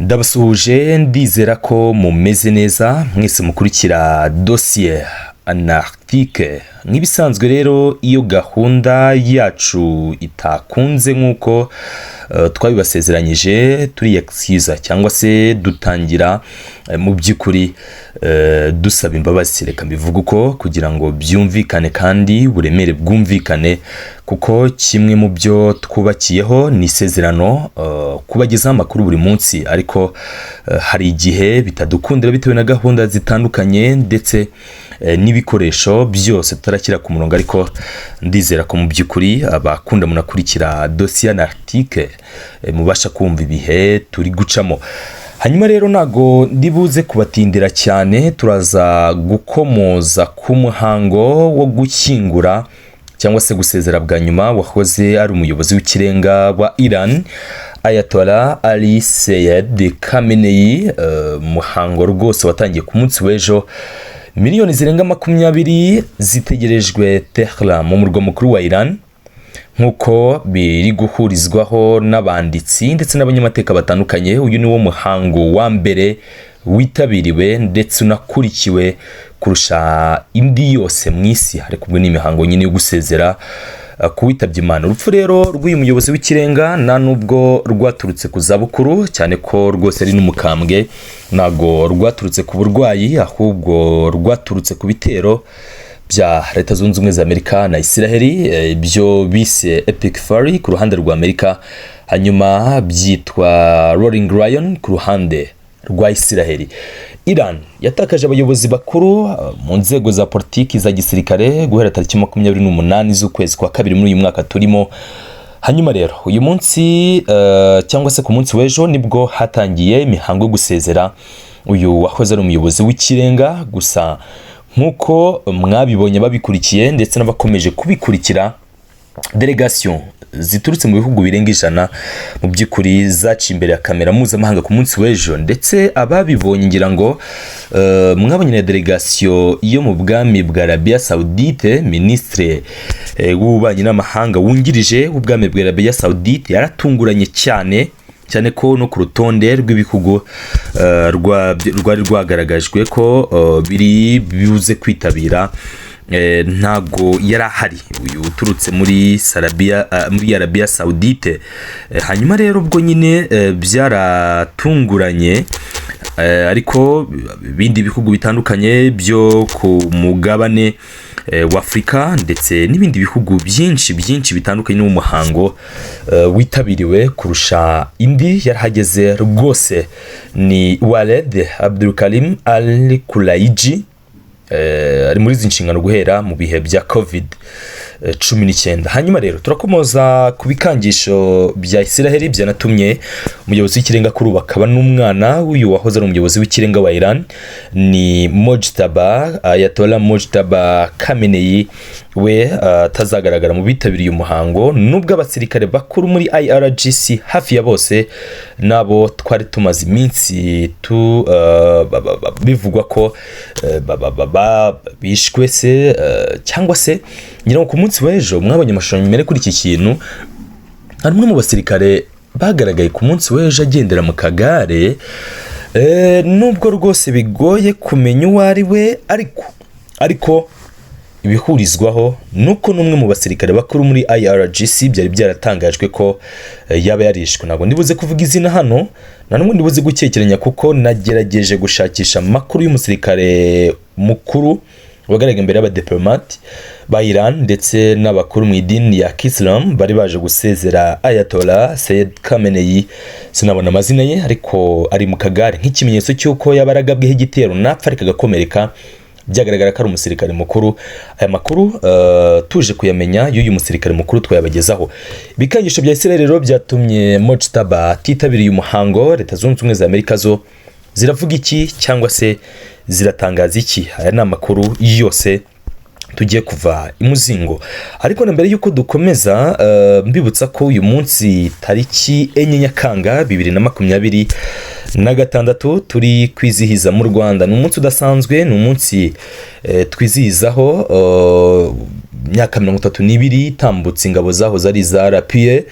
Ndabasuhuje ndizera ko mumeze neza mwese mukurikira dossier anarchique. Nk'ibisanzwe rero iyo gahunda yacu itakunze nkuko twabibasezeranyije turi excuse cyangwa se dutangira mu by'ukuri dusaba imbabazi, reka mbivuga uko kugira ngo byumvikane kandi buremere bwumvikane, kuko kimwe mu byo twubakiyeho ni isezerano kubagezaho amakuru buri munsi, ariko hari igihe bitadukundira bitewe na gahunda zitandukanye ndetse n'ibikoresho byose tutarakira ku murongo, ariko ndizera ko mu by'ukuri abakunda munakurikira dossier anarchique mubasha kumva ibihe turi gucamo. Hanyuma rero nago ndibuze kubatindira cyane, turaza gukomoza ku muhango wo gushyingura cyangwa se gusezera bwa nyuma wahoze ari umuyobozi w'ikirenga wa Iran Ayatollah Ali Sayyid Khamenei. Muhango rwose watangiye ku munsi w'ejo. Miliyoni zirenga 20 zitegerejwe Tehran mu murwa mukuru wa Iran, nkuko biri guhurizwaho n'abanditsi ndetse n'abanyamateka batandukanye. Uyu ni wo muhango wa mbere witabiriwe ndetse unakurikiwe kurusha indi yose mu isi, ariko ubwo ni imihango nyine yo gusezera kuwitabye Imana. Urupfu rero rw'uyu muyobozi w'ikirenga nta nubwo rwaturutse ku zabukuru, cyane ko rwose ari n'umukambwe, nago rwaturutse ku burwayi, ahubwo rwaturutse ku bitero bya Leta Zunze Ubumwe za Amerika na Israeli, ibyo bise Epic Fury ku ruhande rwa Amerika, hanyuma byitwa Rolling Lion ku ruhande rwa Israeli. Iran yatakaje abayobozi bakuru mu nzego za politiki za gisirikare guhera tariki 28 z'ukwezi kwa kabiri muri uyu mwaka turimo. Hanyuma rero uyu munsi cyangwa se ku munsi w'ejo nibwo hatangiye imihango yo gusezera uyu wahoze ari umuyobozi w'ikirenga. Gusa nkuko mwabibonye babikurikiye ndetse n'abakomeje kubikurikira, delegation ziturutse mu bihugu birenga 100 mu by'ukuri zaci imbere ya kamera mpuzamahanga ku munsi w'ejo, ndetse ababibonye ngira ngo mwabonye na delegation yo mu bwami bwa Arabia Saudite. Ministre w'ububanyi n'amahanga wungirije w'ubwami bwa Arabia Saudite yaratunguranye cyane ko no ku rutonde rw'ibihugu rwari rwagaragajwe ko biri bibuze kwitabira ntago yari ahari, uyu uturutse muri Arabia Saudite. Hanyuma rero ubwo nyine byaratunguranye, ariko ibindi bihugu bitandukanye byo ku mugabane wa Afrika ndetse n'ibindi bihugu byinshi bitandukanye mu muhango witabiriwe kurusha indi yarahageze rwose ni Walid Abdulkarim Al Kulaiji. Ari muri izi nshingano guhera mu bihe bya COVID-19. Hanyuma rero turakomoza ku bikangisho bya Israeli byanatumye umuyobozi w'ikirenga kuri ubu akaba n'umwana w'uyu wahoze ari umuyobozi w'ikirenga wa Iran ni Ayatollah Mojtaba Khamenei. We tazagaragara mu bitabiriye umuhango, nubwo abasirikare bakuru muri IRGC hafi ya bose nabo twari tumaze iminsi bivugwa ko bishwe se cyangwa se ngira ku munsi w'ejo mwabonye amashusho nyine kuri iki kintu. Hari umwe mu basirikare bagaragaye ku munsi w'ejo agendera mu kagare, nubwo rwose bigoye kumenya uwo ari we, ariko ibihurizwaho nuko n'umwe mu basirikare bakuru muri IRGC byari byaratangajwe ko yaba yarishwe. Ntabwo ndibuze kuvuga izina hano, na n'umwe ndibuze gukekeranya kuko nagerageje gushakisha amakuru y'umusirikare mukuru wagaragaye imbere y'abadiplomate ba Iran ndetse n'abakuru mu idini ya Islam bari baje gusezera Ayatollah Sayyid Khamenei. Sinabona amazina ye, ariko ari mu kagare nk'ikimenyetso cy'uko yabaragabweho igitero napfa ariko agakomereka. Byagaragara ko ari umusirikare mukuru. Aya makuru tuje kuyamenya y'uyu musirikare mukuru twayabagezaho. Ibikangisho bya Israel rero byatumye Mojtaba atitabiriye umuhango. Leta Zunze Ubumwe za Amerika zo ziravuga iki cyangwa se ziratangaza iki? Aya ni amakuru yose tugiye kuva imuzingo. Ariko na mbere yuko dukomeza mbibutsa ko uyu munsi tariki 4 Nyakanga 2026 turi kwizihiza mu Rwanda. Ni umunsi udasanzwe, ni umunsi twizihizaho myaka 32 tambutse ingabo zaho zari za RPA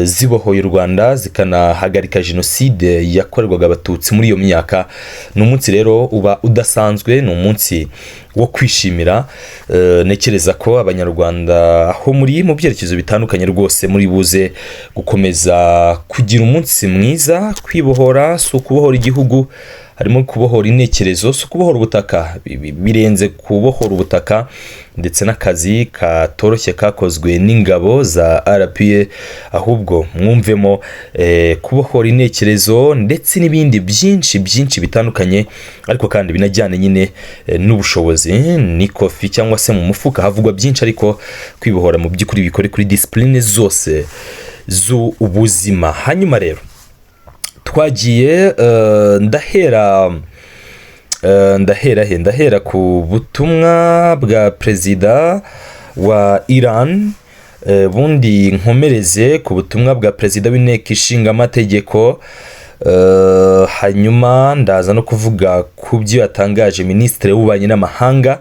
zibohoye u Rwanda zikanahagarika genocide yakorerwaga abatutsi muri iyo myaka. N'umunsi rero uba udasanzwe, n'umunsi wo kwishimira. Nekereza ko abanyarwanda aho muri mu byerekezo bitandukanye rwose muri buze gukomeza kugira umunsi mwiza. Kwibohora si ukubohora igihugu, harimo kubohora intekerezo, si ukubohora ubutaka, birenze kubohora ubutaka, ndetse n'akazi katoroshye kakozwe n'ingabo za RPA, ahubwo mwumvemo kubohora intekerezo ndetse n'ibindi byinshi bitandukanye, ariko kandi binajyane nyine n'ubushobozi. Ni kofi cyangwa se mu mufuka havugwa byinshi, ariko kwibohora mu by'ukuri bikore kuri discipline zose z'ubuzima. Hanyuma rero twagiye ndahera ku butumwa bwa perezida wa Iran, bundi nkomereze ku butumwa bwa perezida w'inteko ishinga amategeko, hanyuma ndaza no kuvuga ku byo yatangaje minisitiri w'ububanyi n'amahanga,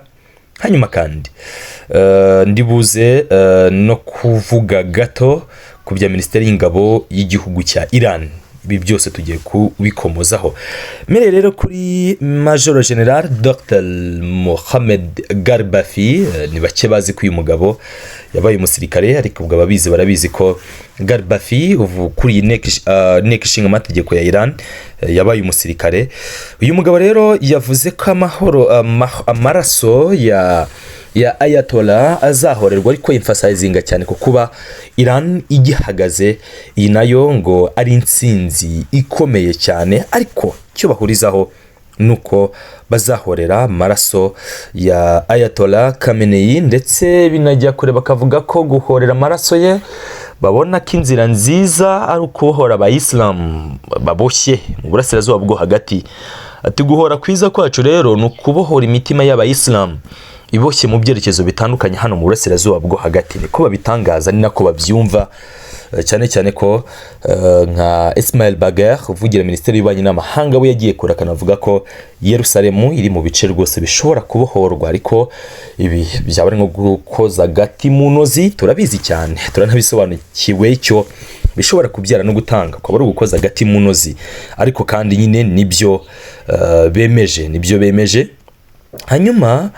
hanyuma kandi ndibuze no kuvuga gato ku bya minisiteri y'ingabo y'igihugu cya Iran. Ibi byose tugiye kubikomozaho. Mere rero kuri Major General Dr Mohamed Garbafi, ni bake bazi ko uyu mugabo yabaye umusirikare, ariko ubwo ababizi barabizi ko Garbafi uvu kuri inteko ishinga amategeko ya Iran yabaye umusirikare. Uyu mugabo rero yavuze ko amaraso ya Ayatollah azahorerwa, ariko emphasizinga cyane ko kuba Iran igihagaze, iyi nayo ngo ari intsinzi ikomeye cyane, ariko cyo bahurizaho nuko bazahorera amaraso ya Ayatollah Khamenei, ndetse binajya kure bakavuga ko guhorera amaraso ye babona ko inzira nziza ari ukubohora abayisilamu baboshye mu burasirazuba bwo hagati. Ati guhora kwiza kwacu rero ni ukubohora imitima y'abayisilamu iboshye mu byerekezo bitandukanye hano mu burasirazuba bwo hagati. Niko babitangaza, ni nako babyumva, cyane ko nka Ismail Bager uvugira minisiteri y'ububanyi n'amahanga we yagiye kure akanavuga ko Yerusalemu iri mu bice rwose bishobora kubohorwa, ariko ibi byaba ari nko gukoza agati mu ntozi. Turabizi cyane, turanabisobanukiwe icyo bishobora kubyara no gutanga, ko ari gukoza agati mu ntozi, ariko kandi nyine nibyo bemeje. Hanyuma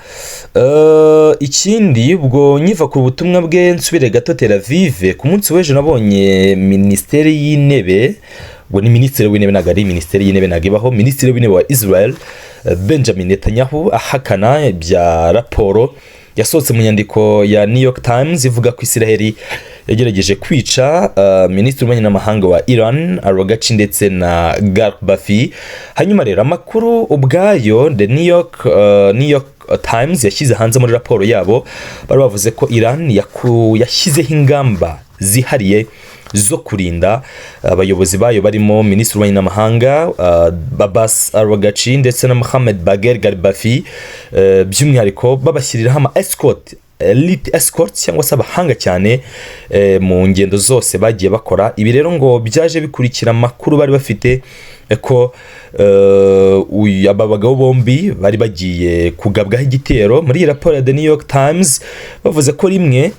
ikindi, ubwo nyiva ku butumwa bwe nsubire gato Tel Aviv, ku munsi w'ejo nabonye minisiteri y'intebe, ubwo ni minisitiri w'intebe, ntabwo ari minisiteri y'intebe, ntabwo ibaho, minisitiri w'intebe wa Israel Benjamin Netanyahu ahakana ibya raporo yasohotse mu nyandiko ya New York Times ivuga ko Israel yagerageje kwica minisitiri w'ububanyi n'amahanga wa Iran Aragachi ndetse na Garbafi. Hanyuma rero amakuru ubwayo the New York Times yashyize hanze muri raporo yabo, bari bavuze ko Iran yashyizeho ingamba zihariye zo kurinda abayobozi bayo barimo minisitiri w'ububanyi n'amahanga Abbas Aragachi ndetse na Mohamed Bager Garbafi, by'umwihariko babashyiriraho elite escort cyangwa se abahanga cyane mu ngendo zose bagiye bakora. Ibi rero ngo byaje bikurikira amakuru bari bafite ko aba bagabo bombi bari bagiye kugabwaho igitero. Muri raporo ya The New York Times bavuze ko rimwe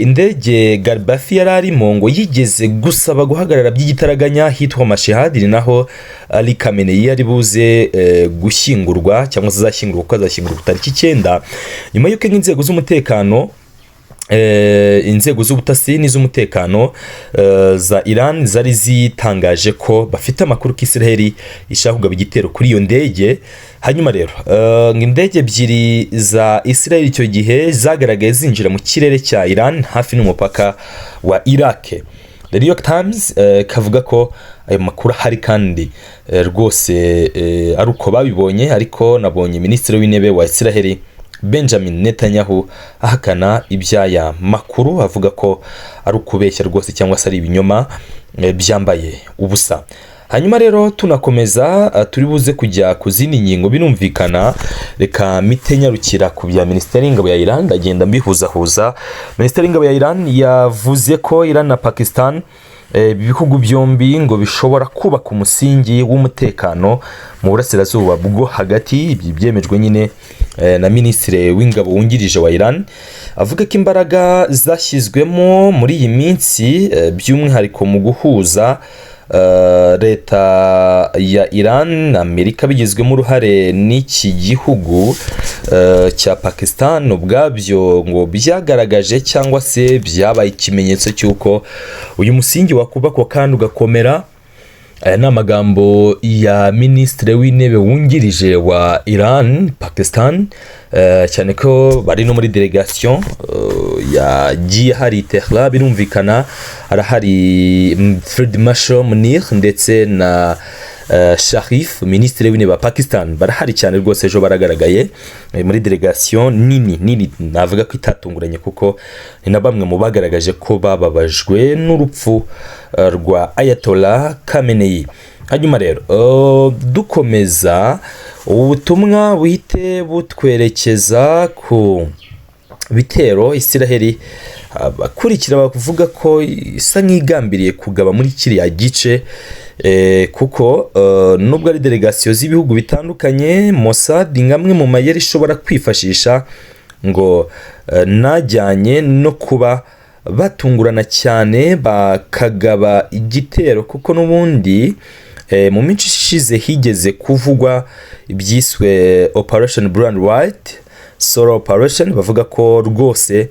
indege Garbafi yari arimo ngo yigeze gusaba guhagarara by'igitaraganya hitwa Mashhad, naho Ali Khamenei yari buze gushyingurwa cyangwa se azashyingurwa, kuko azashyingurwa tariki 9 nyuma y'uko inzego z'umutekano inzego z'ubutasi n'iz'umutekano za Iran zari zitangaje ko bafite amakuru ko Israel ishaka kugaba igitero kuri iyo ndege. Hanyuma rero indege ebyiri za Israel icyo gihe zagaragaye zinjira mu kirere cya Iran hafi n'umupaka wa Iraq. The New York Times kavuga ko ayo makuru hari kandi rwose ari uko babibonye, ariko nabonye minisitiri w'intebe wa Israel Benjamin Netanyahu ahakana ibyaya makuru, avuga ko ari ukubeshya rwose cyangwa se ari ibinyoma byambaye ubusa. Hanyuma rero tunakomeza turi buze kujya ku zindi ngingo, binumvikana reka mitenyarukira ku bya minisiteri y'ingabo ya Iran, ndagenda mbihuzahuza. Minisiteri y'ingabo ya Iran yavuze ko Iran na Pakistan ibihugu byombi ngo bishobora kubaka umusingi w'umutekano mu burasirazuba bwo hagati. Ibi byemejwe nyine na minisitiri w'ingabo wungirije wa Iran avuga ko imbaraga zashyizwemo muri iyi minsi by'umwihariko mu guhuza leta ya Iran na Amerika bigizwemo uruhare n'iki gihugu cya Pakistan ubwabyo ngo byagaragaje cyangwa se byabaye ikimenyetso cy'uko uyu musingi wakubakwa kandi ugakomera. Aya ni amagambo ya minisitiri w'intebe wungirije wa Iran Pakistan, cyane ko bari no muri delegation yagiye hari Tehran, birumvikana arahari Field Marshal Munir ndetse na Sharif minisitiri w'intebe wa Pakistan, barahari cyane rwose. Ejo baragaragaye muri delegation nini navuga ko itatunguranye kuko ni na bamwe mu bagaragaje ko bababajwe n'urupfu rwa Ayatollah Khamenei. Hanyuma rero dukomeza ubutumwa buhite butwerekeza ku bitero Isiraheli abakurikira bavuga ko isa nk'igambiriye kugaba muri kiriya gice, kuko nubwo ari delegation z'ibihugu bitandukanye, Mossad ngamwe mu mayeri ishobora kwifashisha ngo najyanye no kuba batungurana cyane bakagaba igitero, kuko n'ubundi mu minsi ishize higeze kuvugwa ibyiswe Operation Blue and White Solo Operation, bavuga ko rwose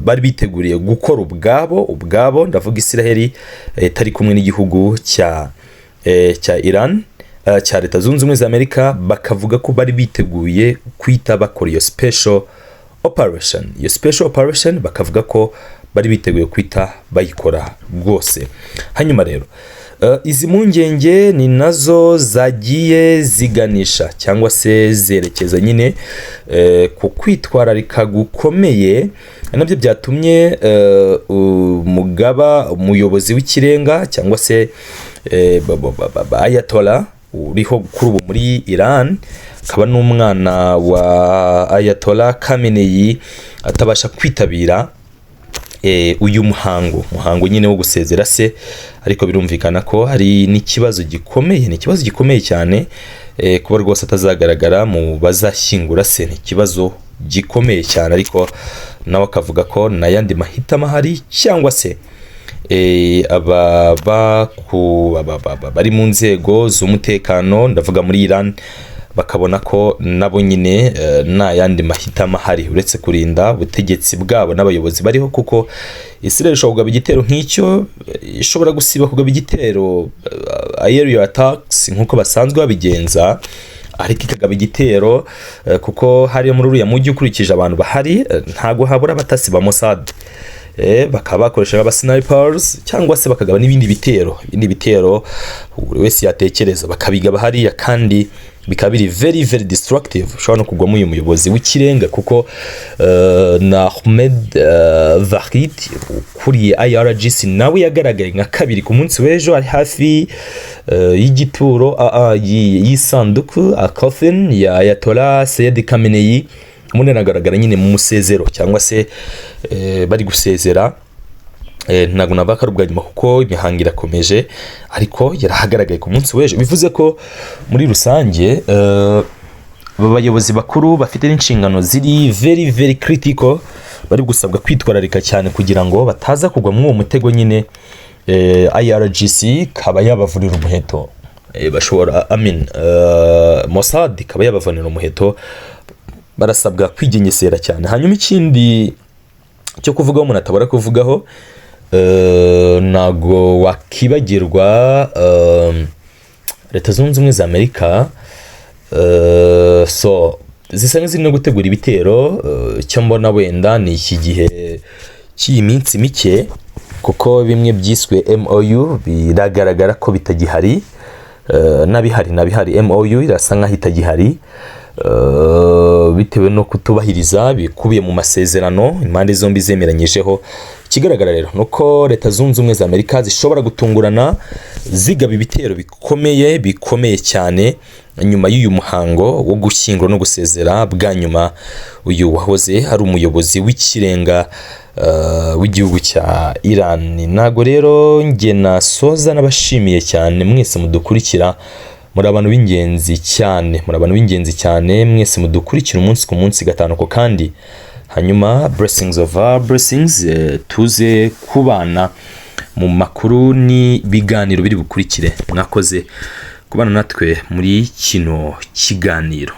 bari biteguriye gukora ubwabo ndavuga Isiraheli itari kumwe n'igihugu cya Iran cya Leta Zunze Ubumwe za Amerika, bakavuga ko bari biteguye kwita bakora iyo special operation bakavuga ko bari biteguye kwita bayikora rwose. Hanyuma rero izi mpungenge ni nazo zagiye ziganisha cyangwa se zerekeza nyine ku kwitwararika gukomeye, nabyo byatumye umuyobozi w'ikirenga cyangwa se Ayatollah uriho kuri ubu muri Iran, akaba n'umwana wa Ayatollah Khamenei atabasha kwitabira uyu muhango nyine wo gusezera se, ariko birumvikana ko hari n'ikibazo gikomeye cyane kuba rwose atazagaragara mu bazashyingura se, ni ikibazo gikomeye cyane. Ariko nawe akavuga ko n'ayandi mahitamo ahari, cyangwa se bari mu nzego z'umutekano ndavuga muri Iran bakabona ko nabo nyine nta yandi mahitamo ahari uretse kurinda ubutegetsi bwabo n'abayobozi bariho, kuko Israel ishobora kugaba igitero nk'icyo, ishobora gusiba kugaba igitero aerial attacks nk'uko basanzwe babigenza, ariko ikagaba igitero kuko hariyo muri uriya mujyi ukurikije abantu bahari ntago habura abatasi ba Mossad, bakaba bakoresha aba snipers cyangwa se bakagaba n'ibindi bitero buri wese yatekereza bakabigaba hariya, kandi bikaba biri very very destructive. Ushobora no kugwamo uyu muyobozi w'ikirenga kuko na Ahmed Vahid ukuriye IRGC nawe yagaragaye nka kabiri ku munsi w'ejo, ari hafi y'igituro y'isanduku coffin ya Ayatollah Sayyid Khamenei, umuntu anagaragara nyine mu musezero cyangwa se bari gusezera. Ntago nabaka rubwa nyuma kuko imihango irakomeje, ariko yarahagaragaye ku munsi w'ejo. Bivuze ko muri rusange abayobozi bakuru bafite n'inshingano ziri very very critical, bari gusabwa kwitwararika cyane kugira ngo bataza kugwa mu uwo mutego nyine IRGC kaba yabavunira umuheto, bashobora Mossad kaba yabavunira umuheto, barasabwa kwigengesera cyane. Hanyuma ikindi cyo kuvugaho umuntu atabara kuvugaho, nago wakibagirwa Leta Zunze Ubumwe za Amerika zisa nk'iziri no gutegura ibitero, cyo mbona wenda ni iki gihe cy'iyi minsi mike, kuko bimwe byiswe MOU biragaragara ko bitagihari, nabihari MOU irasa nk'aho itagihari bitewe no kutubahiriza bikubiye mu masezerano impande zombi zemeranyijeho. Ikigaragara rero nuko Leta Zunze Ubumwe za Amerika zishobora gutungurana zigaba ibitero bikomeye cyane nyuma y'uyu muhango wo gushyingura no gusezera bwa nyuma uyu wahoze ari umuyobozi w'ikirenga w'igihugu cya Iran. Nago rero nge nasoza n'abashimiye cyane mwese mudukurikira muri abantu b'ingenzi cyane mwese mudukurikira umunsi ku munsi gatanuko kandi hanyuma blessings of our blessings tuze kubana mu makuru ni biganiro biri bukurikire. Mwakoze kubana natwe muri kino kiganiro.